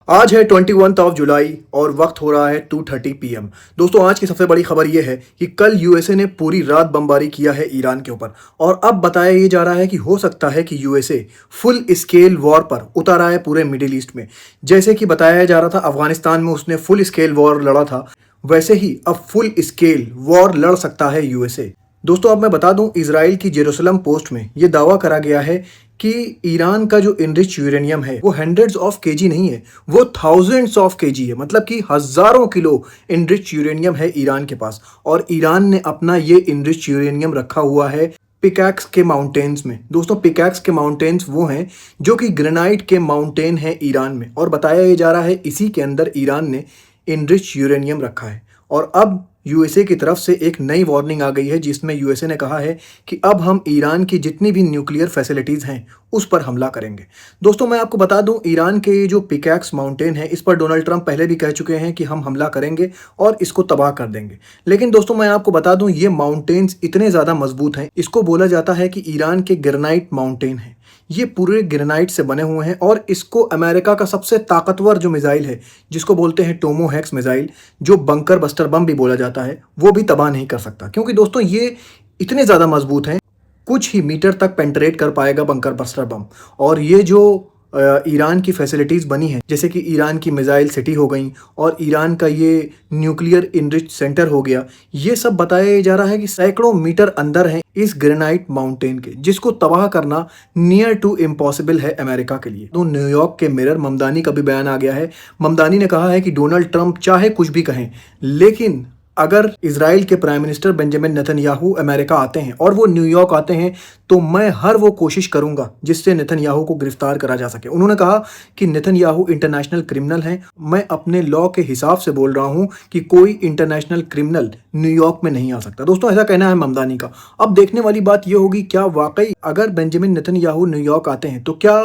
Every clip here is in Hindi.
आज है 21 जुलाई और वक्त हो रहा है 2:30 PM। दोस्तों आज की सबसे बड़ी खबर यह है कि कल यूएसए ने पूरी रात बमबारी किया है ईरान के ऊपर और अब बताया ये जा रहा है कि हो सकता है कि यूएसए फुल स्केल वॉर पर उतर आए पूरे मिडिल ईस्ट में। जैसे कि बताया जा रहा था अफगानिस्तान में उसने फुल स्केल वॉर लड़ा था, वैसे ही अब फुल स्केल वॉर लड़ सकता है यूएसए। दोस्तों अब मैं बता दूं, इजराइल की जेरूसलम पोस्ट में ये दावा करा गया है कि ईरान का जो इनरिच यूरेनियम है वो हंड्रेड्स ऑफ केजी नहीं है, वो थाउजेंड्स ऑफ केजी है। मतलब कि हजारों किलो इनरिच यूरेनियम है ईरान के पास और ईरान ने अपना ये इनरिच यूरेनियम रखा हुआ है पिकैक्स के माउंटेन्स में। दोस्तों पिकैक्स के माउंटेन्स वो हैं जो कि ग्रेनाइट के माउंटेन है ईरान में, और बताया ये जा रहा है इसी के अंदर ईरान ने इनरिच यूरेनियम रखा है। और अब यूएसए की तरफ से एक नई वार्निंग आ गई है जिसमें यूएसए ने कहा है कि अब हम ईरान की जितनी भी न्यूक्लियर फैसिलिटीज़ हैं उस पर हमला करेंगे। दोस्तों मैं आपको बता दूं, ईरान के ये जो पिकैक्स माउंटेन है इस पर डोनाल्ड ट्रंप पहले भी कह चुके हैं कि हम हमला करेंगे और इसको तबाह कर देंगे। लेकिन दोस्तों मैं आपको बता दूं, ये माउंटेन्स इतने ज़्यादा मजबूत हैं, इसको बोला जाता है कि ईरान के ग्रेनाइट माउंटेन है। ये पूरे ग्रेनाइट से बने हुए हैं और इसको अमेरिका का सबसे ताकतवर जो मिसाइल है जिसको बोलते हैं टोमोहैक्स मिसाइल, जो बंकर बस्टर बम भी बोला जाता है, वो भी तबाह नहीं कर सकता। क्योंकि दोस्तों ये इतने ज़्यादा मजबूत हैं, कुछ ही मीटर तक पेंट्रेट कर पाएगा बंकर बस्टर बम। और ये जो ईरान की फैसिलिटीज़ बनी हैं, जैसे कि ईरान की मिसाइल सिटी हो गई और ईरान का ये न्यूक्लियर इनरिच सेंटर हो गया, ये सब बताया जा रहा है कि सैकड़ों मीटर अंदर है इस ग्रेनाइट माउंटेन के, जिसको तबाह करना नियर टू इम्पॉसिबल है अमेरिका के लिए। तो न्यूयॉर्क के मिरर ममदानी का भी बयान आ गया है। ममदानी ने कहा है कि डोनाल्ड ट्रंप चाहे कुछ भी कहें, लेकिन अगर इजराइल के prime minister Benjamin Netanyahu America आते हैं और वो न्यूयॉर्क आते हैं तो मैं हर वो कोशिश करूंगा जिससे नेतन्याहू को गिरफ्तार करा जा सके। उन्होंने कहा कि नेतन्याहू इंटरनेशनल क्रिमिनल हैं, मैं अपने लॉ के हिसाब से बोल रहा हूं कि कोई इंटरनेशनल क्रिमिनल न्यूयॉर्क में नहीं आ सकता। दोस्तों ऐसा कहना है ममदानी का। अब देखने वाली बात यह होगी क्या वाकई अगर बेंजामिन नेतन्याहू न्यूयॉर्क आते हैं तो क्या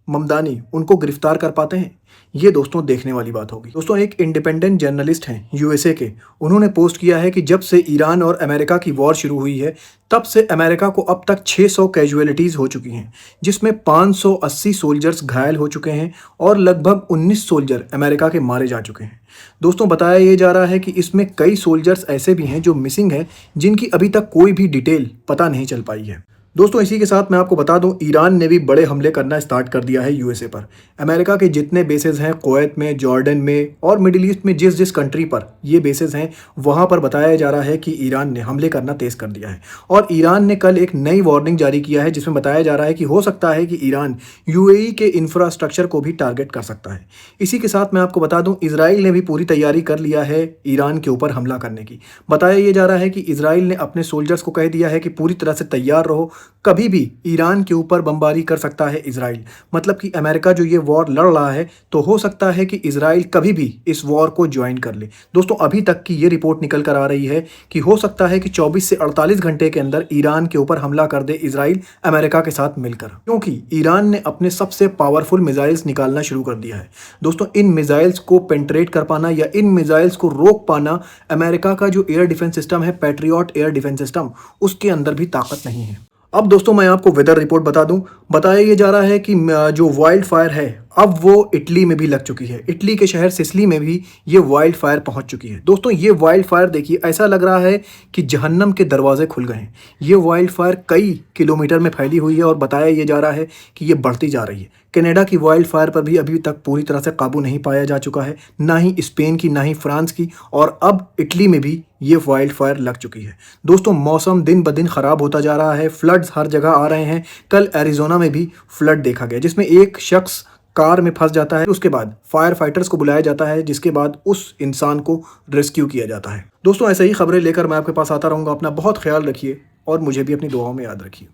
ममदानी उनको गिरफ्तार कर पाते हैं? ये दोस्तों देखने वाली बात होगी। दोस्तों एक इंडिपेंडेंट जर्नलिस्ट हैं यूएसए के, उन्होंने पोस्ट किया है कि जब से ईरान और अमेरिका की वॉर शुरू हुई है तब से अमेरिका को अब तक 600 कैजुअलिटीज़ हो चुकी हैं, जिसमें 580 सोल्जर्स घायल हो चुके हैं और लगभग 19 सोल्जर अमेरिका के मारे जा चुके हैं। दोस्तों बताया ये जा रहा है कि इसमें कई सोल्जर्स ऐसे भी हैं जो मिसिंग हैं, जिनकी अभी तक कोई भी डिटेल पता नहीं चल पाई है। दोस्तों इसी के साथ मैं आपको बता दूं, ईरान ने भी बड़े हमले करना स्टार्ट कर दिया है यूएसए पर। अमेरिका के जितने बेसेस हैं कुवैत में, जॉर्डन में और मिडिल ईस्ट में जिस जिस कंट्री पर ये बेसेस हैं वहां पर बताया जा रहा है कि ईरान ने हमले करना तेज़ कर दिया है। और ईरान ने कल एक नई वार्निंग जारी किया है जिसमें बताया जा रहा है कि हो सकता है कि ईरान यूएई के इंफ्रास्ट्रक्चर को भी टारगेट कर सकता है। इसी के साथ मैं आपको बता दूं, इजराइल ने भी पूरी तैयारी कर लिया है ईरान के ऊपर हमला करने की। बताया ये जा रहा है कि इजराइल ने अपने सोल्जर्स को कह दिया है कि पूरी तरह से तैयार रहो, कभी भी ईरान के ऊपर बमबारी कर सकता है इजराइल। मतलब कि अमेरिका जो ये वॉर लड़ रहा है तो हो सकता है कि इजराइल कभी भी इस वॉर को ज्वाइन कर ले। दोस्तों अभी तक की ये रिपोर्ट निकल कर आ रही है कि हो सकता है कि 24 से 48 घंटे के अंदर ईरान के ऊपर हमला कर दे इजराइल अमेरिका के साथ मिलकर, क्योंकि ईरान ने अपने सबसे पावरफुल मिसाइल्स निकालना शुरू कर दिया है। दोस्तों इन मिसाइल्स को पेंट्रेट कर पाना या इन मिसाइल्स को रोक पाना अमेरिका का जो एयर डिफेंस सिस्टम है, पैट्रियट एयर डिफेंस सिस्टम, उसके अंदर भी ताकत नहीं है। अब दोस्तों मैं आपको वेदर रिपोर्ट बता दूं, बताया ये जा रहा है कि जो वाइल्ड फायर है अब वो इटली में भी लग चुकी है। इटली के शहर सिसिली में भी ये वाइल्ड फायर पहुंच चुकी है। दोस्तों ये वाइल्ड फायर देखिए, ऐसा लग रहा है कि जहन्नम के दरवाजे खुल गए हैं। ये वाइल्ड फायर कई किलोमीटर में फैली हुई है और बताया ये जा रहा है कि ये बढ़ती जा रही है। कनाडा की वाइल्ड फायर पर भी अभी तक पूरी तरह से काबू नहीं पाया जा चुका है, ना ही स्पेन की, ना ही फ्रांस की, और अब इटली में भी ये वाइल्ड फायर लग चुकी है। दोस्तों मौसम दिन ब दिन ख़राब होता जा रहा है, फ्लड्स हर जगह आ रहे हैं। कल एरिजोना में भी फ्लड देखा गया जिसमें एक शख्स कार में फंस जाता है, उसके बाद फायर फाइटर्स को बुलाया जाता है, जिसके बाद उस इंसान को रेस्क्यू किया जाता है। दोस्तों ऐसे ही खबरें लेकर मैं आपके पास आता रहूँगा। अपना बहुत ख्याल रखिए और मुझे भी अपनी दुआओं में याद रखिए।